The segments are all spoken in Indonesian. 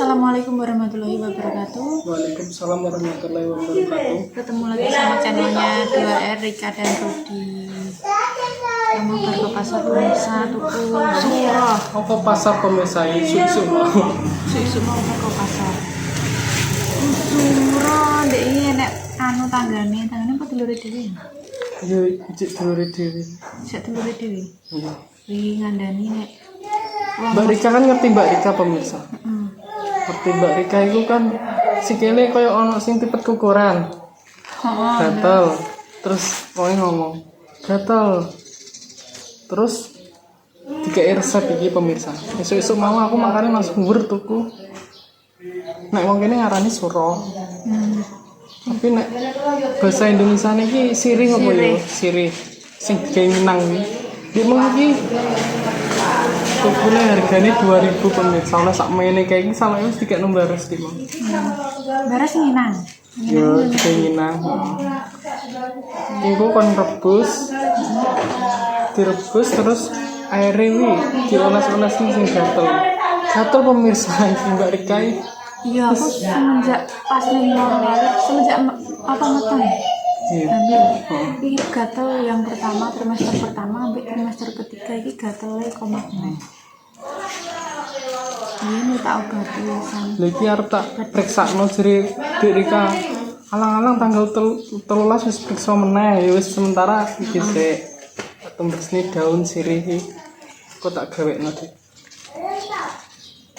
Assalamualaikum warahmatullahi wabarakatuh. Waalaikumsalam warahmatullahi wabarakatuh. Ketemu lagi sama channelnya 2R Rika dan Rudi. Kamu ke pasar pemirsa tuku surah. Apa pasar pemirsa isu-isu mau? Isu mau ke pasar. Surah dek ini enek anu tanggane apa telur dhewe? Yo ijik dulure dhewe. Sik telur dhewe. Iya. Wi ngandani nek Mbak Rika kan ngerti Mbak Rika pemirsa. Ngerti Mbak Rika itu kan sikile koyo ono sing tipet kukuran. Gatel. Terus wong ngomong, gatel. Terus dikei resep iki pemirsa. Esuk-esuk mau aku makane langsung nggur tuku. Nek wong kene ngarani suro. Tapi nek bahasa Indonesia niki sirih apa ya? Sirih. Sing digawe Minang iki. Di mong iki tukune hargane 2000 pemirsa. Oleh sak mene kayak iki sampe wis dikek nombares di mong. Baras nginang. Yo digawe Minang. Iku kon rebus. Direbus terus airnya wi dioles-oles sing gatel. Gatel pemirsa iki Mbak Rika. Iya, aku semenjak pas ning semenjak apa meteng. Iya. Ambil. Ini gatel yang pertama trimester pertama sampai trimester ketiga ini gatel komat nih. Ini tak obati san. Lagi arep tak periksakno jere Dik Rika. Alang-alang tanggal 13 wis periksa meneh ya wis sementara iki sik. Tembusne daun sirih iki. Kok tak gawekno Dik.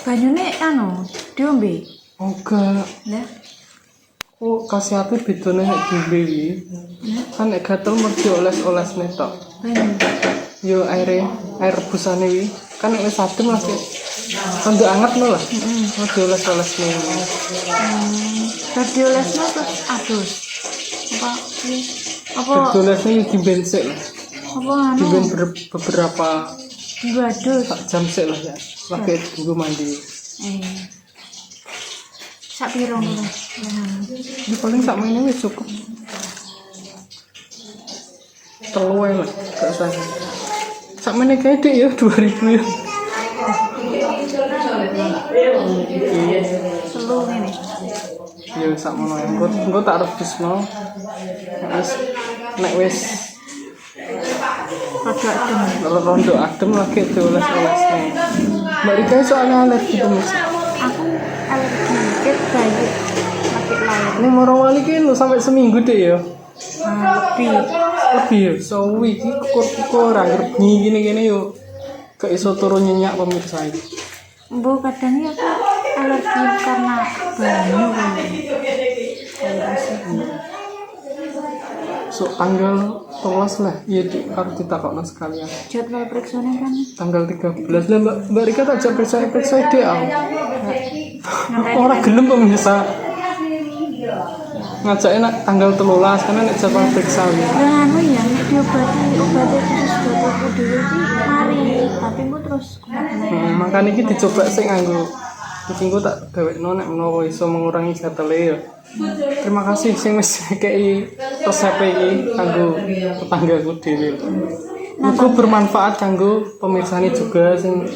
Banyune anu diombe. Enggak. Lah, Oh, kasihate bedone nek diombe iki. Kan nek gatel mergi oles-olesne tok. banyu. Yo air rebusane iki. Kan nek wis adem lagi. Rada anget lho lah. Heeh. Dioles-olesne. Tadi olesnya terus adus. Apa ini? Apa Dioles iki dimben sik lah. apa anu? Dimben beberapa Diadus. sak jam sik lah ya. Lagi tunggu mandi. Sak piro ngono. Ini paling sak meneh wis cukup. Telu ae lah, gak usah. Sak meneh kae Dik ya 2000 ya. Telu ngene. Ya sak mono ae. Engko tak rebusno. Wis nek wis Rada adem. rondo adem lagi dioles-olesne. Mbak Rika soalnya alergi pemirsa. Aku alergi ket bayi pakai lain. Ini Morowali ki lho sampai seminggu Dik ya. Lebih. Ya, sawi iki kukur-kukur anggere bengi gini-gini yo. Gak iso turu nyenyak pemirsa iki. Mbok kadang ya aku alergi karena banyu kan. So tanggal 13 lah, iya harus ditakokno sekalian. Jadwal periksanya kan Tanggal 13 lah Mbak Rika tak jak periksa Dik aku. Ora gelem pemirsa. Ngajake nak tanggal 13 karena nek jadwal periksa iki. nah anu ya nek diobati khusus buat aku dhewe iki mari tapi mu terus kumat. Makanya iki dicoba sik nganggo iki engko tak gawekno nek menawa iso mengurangi gatele ya. Terima kasih sing wis kei resep iki kanggo tetanggaku dhewe. Muga bermanfaat kanggo pemirsane juga sing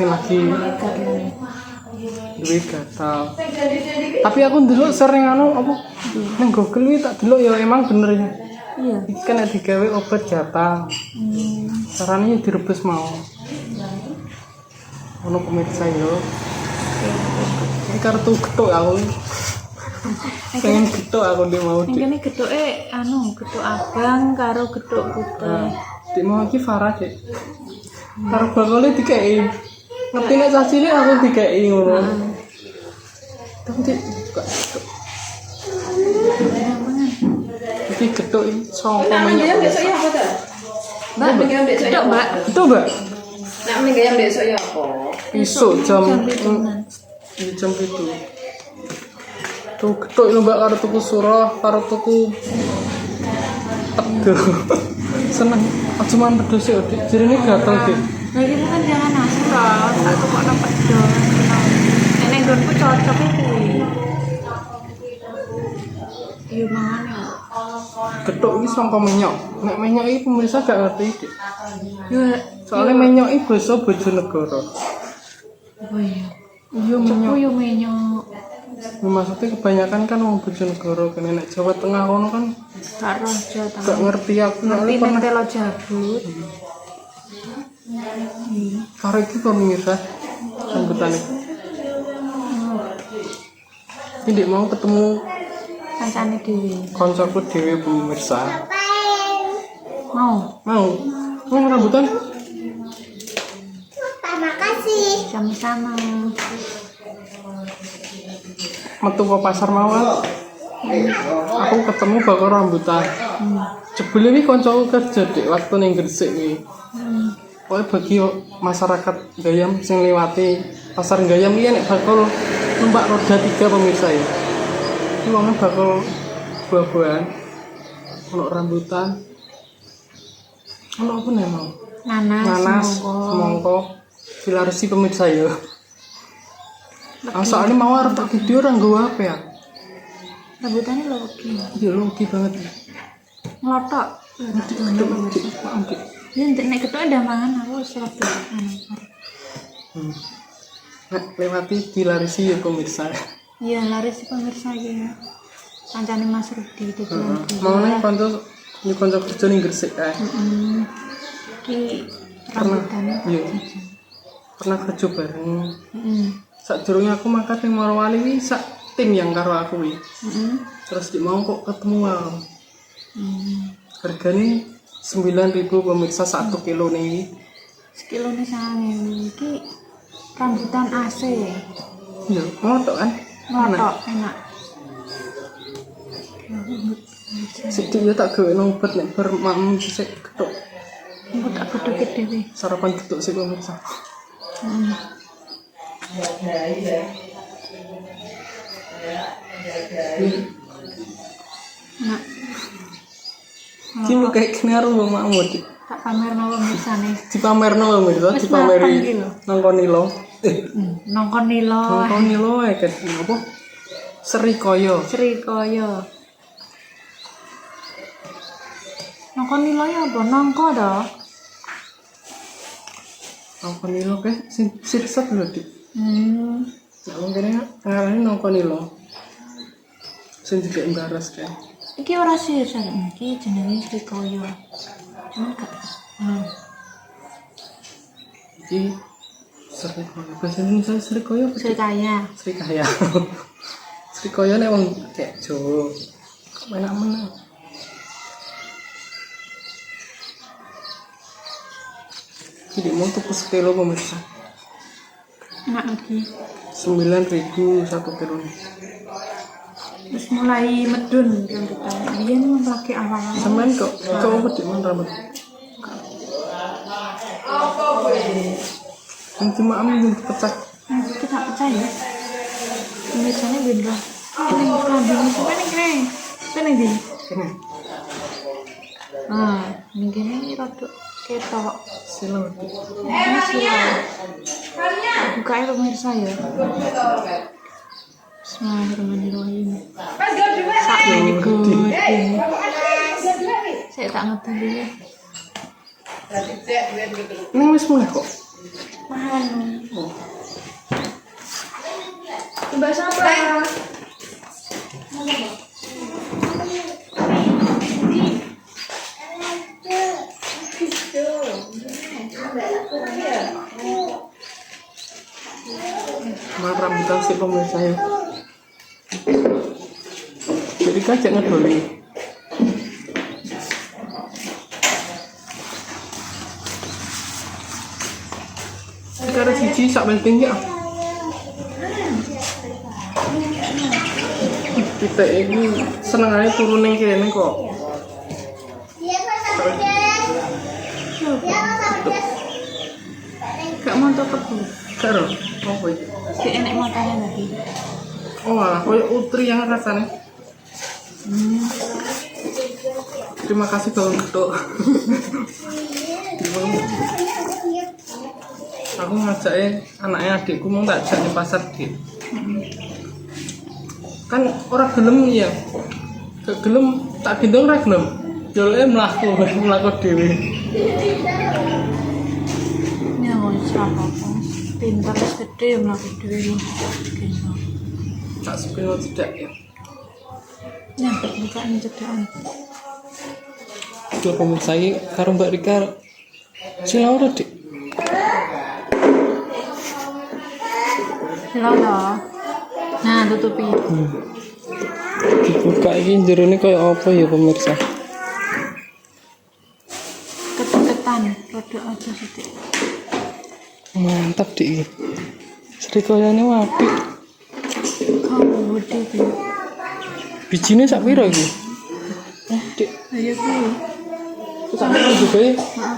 lagi duwe gatal. Tapi aku ndelok sering anu apa nang Google iki tak delok ya emang bener ya. Iya. Iki kan nek digawe obat gatal. Carane direbus mau. Ono pemirsa yo. Ini kartu getuk aku. Pengen getuk aku dia mau Dik. Ini getuke anu getuk abang karo getuk putih. Dik mau iki Farah Dik. Karo bakale dikei. Ngerti nek cah cilik aku dikei ngono. Tapi Dik gak getuk. Iki getuk iki sangka minyak. Mbak, getuk Mbak. Getuk Mbak. Nak minggu yang besok ya apa? Besok jam 7. Tuh getuk lho Mbak karo tuku surah, karo tuku pedo. Seneng. Aja man pedo sik Dik. Jirine gatel Dik. Nah ini kan jangan asal, aku kok dapat don. Nenek donku cocok kuwi. Iya mana? Getuk iki sangka minyak. Nek minyak iki pemirsa gak ngerti Dik. Ya, Soalnya minyak iki basa Bojonegoro. oh iya. Iya Cepu minyak. yo minyak. Maksudnya kebanyakan kan wong Bojonegoro kan nek Jawa Tengah kono kan Karo Jawa gak Tengah. ngerti aku Ngerti soalnya pernah telo jabut. karo iki pemirsa sambutan iki. Ini mau ketemu Kancane dhewe. koncoku dhewe pemirsa. Mau. Mau rambutan? Sama-sama. Metu ke pasar mawar. Aku ketemu bakal rambutan. Jebule iki koncoku kerja dik waktu ning Gresik iki. Pokoknya bagi masyarakat Gayam sing liwati pasar Gayam iki nek bakal numpak roda 3 pemirsa ya. Iki wong bakal buah-buahan. Ono rambutan. Ono apa nih mau? Nanas, semangka, filarsi pemirsa ya. Soalnya mau arep tak video orang gua apa ya? Rambutannya lo oke. Iya logi banget. Ngelotok. Oke. Ya nek ketok ndak mangan aku serap anu. Nek lewati filarsi ya pemirsa. Iya, laris pemirsa iki. Kancane Mas Rudi itu. Mau nih konco kerja ning Gresik kae. Ki Pernah. rambutan. Iya. Pernah kerja bareng. Sakdurunge aku mangkat ning Morowali iki sak tim yang karo aku iki. Terus di mau kok ketemu aku. Hargane 9.000 pemirsa 1 kilo nih. Sekilo nih sange iki rambutan AC. Iya, ngotok kan? Ngotok enak. Sithik ya tak gawe nang obat nek bar makmu sik ketok. Engko tak godhoke dhewe. Sarapan ketok sik pemirsa. Enak. Iki lu kayak kene karo makmu Dik. Tak pamerno pemirsane. Dipamerno pemirsa, Wis dipameri 8 kilo. nang konilo. Nongkon nilo. Nang konilo ae kan apa? Serikaya. Srikaya. Nongkon nilo ya apa? Nongko to? Nang konilo kae sing sirset lho Dik. Ya wong kene ngarani nang konilo. Sing dikek embaras kae. Iki ora sirsan, iki jenenge Srikaya. Cuman gak. Iki Serikaya. Bahasa Indonesia Serikaya apa? Srikaya. Srikaya. Srikaya nek wong kayak Jawa. Kok enak-enak. Jadi mau tuku sekilo pemirsa. Enak lagi. 9.000 1 kilo. Terus mulai medun rambutan. Biyen pakai awal-awal. Sampean kok apa dik men rambut? Yang cuma amin pecah. Itu tak percaya. Biasanya beda. Ini kambing sampai nih keren. Kene di. Kene. Ini gini rodok ketok. Silau. Ini silau. Bukain pemirsa ya. Bismillahirrahmanirrahim. Sakit ini good. Saya tak ngerti dulu. Ini wis mulai kok. Mahal. Oh. Mbak siapa? Mal rambutan si pemirsa ya. Jadi kacak ngedoli. Sekarang siji sak penting ya. Kita ini seneng aja turun yang kene kok. Gak mau tuh kebu. Karo, apa itu? Si enek matanya lagi. Oh malah kayak utri yang rasanya. Terima kasih Bang Ketuk. Aku ngajakin anaknya adikku mau tak ajak di pasar Dik. Kan orang gelem ya. Gak gelem tak gendong ora gelem. Jole mlaku dhewe. Ini mau siapa? Pintar wis gede mlaku dhewe. Tak sepilo tidak ya. Nyampe bukaan cedakan. Dua pemirsa ini karo Mbak Rika silau udah dik. Lolo. Nah, tutupi. Dibuka ini jerone kayak apa ya pemirsa? Ketan, rodok aja sithik. Mantap dik. Serikayane apik. Kau gede iki. Bijine sak piro iki? Dik, Ayo kuwi. sak piro juga ya? Heeh.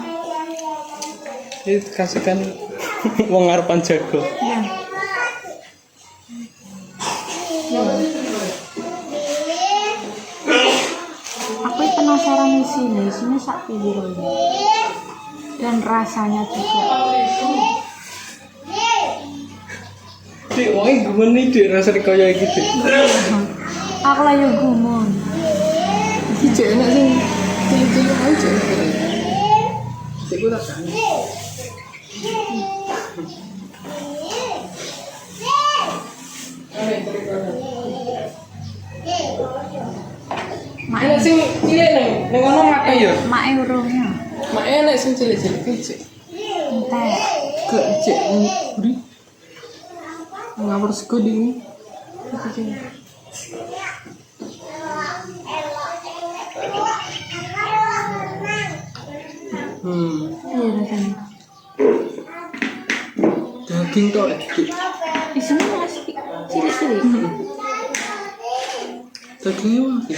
Ini kasihkan wong ngarepan jago. Ya. Aku penasaran di sini sak piro ini. Dan rasanya juga. Dik, wong gumun nih dik rasa kaya iki dik. Aku lah yo gumun. Iki jek enak sing cilik-cilik ae jek enak. Dik ku tak kan. Enak sing cilik ning ngono mate ya. Mak euronya. Mak enak sing cilik-cilik iki jek. Entek. Gak jek buri. Ngawur sego ding. Iya rasanya. Daging tok dik. Di sini masih cilik-cilik. Dagingnya wangi.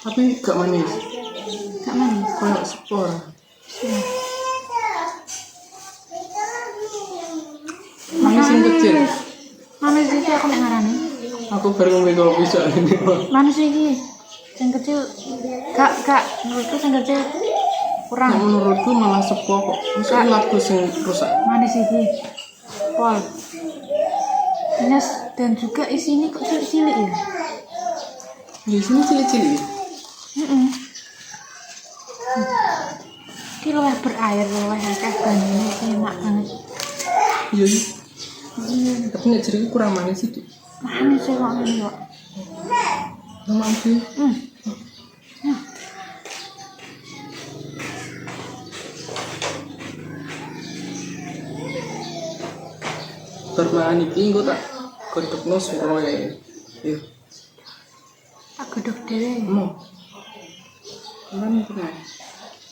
Tapi gak manis. Gak manis. Kayak spor. Manis yang kecil. Manis iki aku nek ngarani. Aku baru ngombe kopi soalnya ini. Manis iki. Yang kecil gak menurutku yang kecil kurang. Nah, menurutku malah sepo kok. Masa lagu sing rusak. Manis iki. Pol. Manis dan juga isinya kok cilik-cilik ya. Di sini cilik-cilik. Heeh. Iki luwih berair, luwih akeh banyune enak banget. Iya. Tapi nek jeruk kurang manis sih, Dik. Manis sih kok ngene kok. Nama sih. Bermain iki engko tak godhogno suro ya. Iya. Tak godhog dhewe. Mau. Kan kena.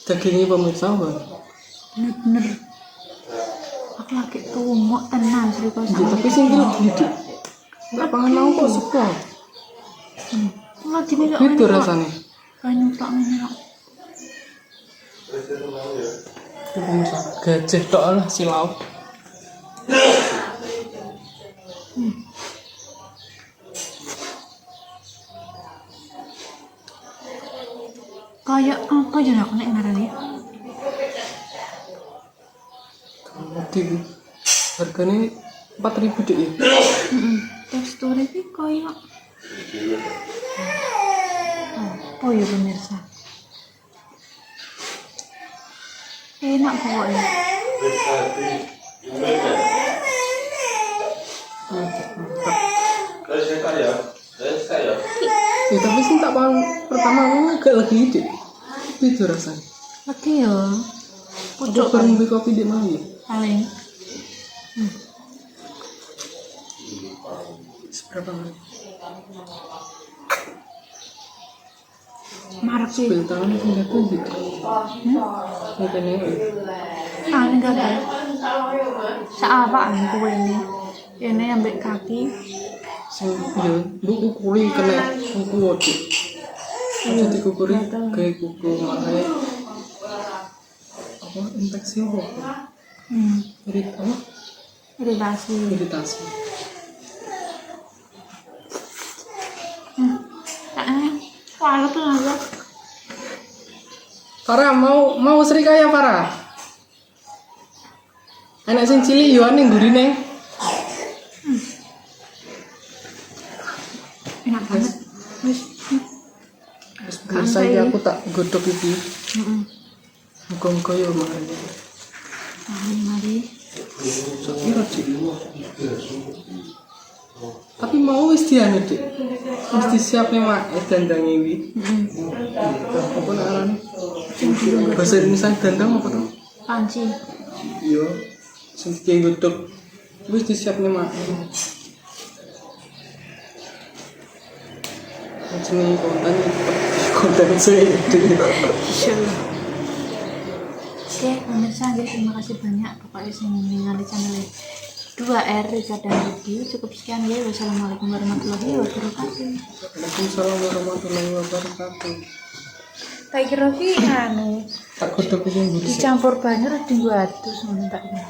Dagingnya pemirsa, Bang. Bener-bener. Aku lagi tumuk tenan Sri kok. Iya, tapi sing iki Dik. Enggak pangan mau kok sepo. Lagi nih kok. Itu rasanya. Kayak nyutok ngene kok. Itu pemirsa. Gajah tok lah silau. Kayak apa ya aku nek ngarani? Di harganya 4.000 deh ya. Tekstur ini kayak apa ya pemirsa? Enak pokoknya. Ya tapi sih tak paham pertama aku agak lagi ide. Itu rasanya. Lagi ya. Udah bareng beli kopi di mana ya? Paling. Seberapa menit? Marek sih. Beli tangan tidak tuh gitu. Ini nih. Ah, ini enggak ada. Seapaan kue ini? Ini ambil kaki. Sing ya, buku kuli kena kuku wajib. Jadi kukuri kayak kuku makanya apa infeksi apa? Irit apa? Iritasi. Iritasi. Wah, tuh aja. Farah mau serikaya Farah. Enak sing cilik yo ning gurine. Enak banget. Wis. Wis biasa iki aku tak godhog iki. Heeh. Muga-muga yo mangan. Mari. Sekira Dik. Tapi mau wis diane Dik. Wis disiap nih mak dandang ini. Apa namanya? Bahasa Indonesia dandang apa tuh? Panci. Iya. Sing kayak gutuk. Wis disiap nih mak. Jenenge konten saya Dik. Oke, pemirsa, guys, terima kasih banyak pokoknya yang ningali channel 2R Rika dan Rudi. Cukup sekian ya. Wassalamualaikum warahmatullahi wabarakatuh. Waalaikumsalam warahmatullahi wabarakatuh. Tak kira ki anu Tak kodok iki dicampur banyu terus dibuat terus ngono tak kira.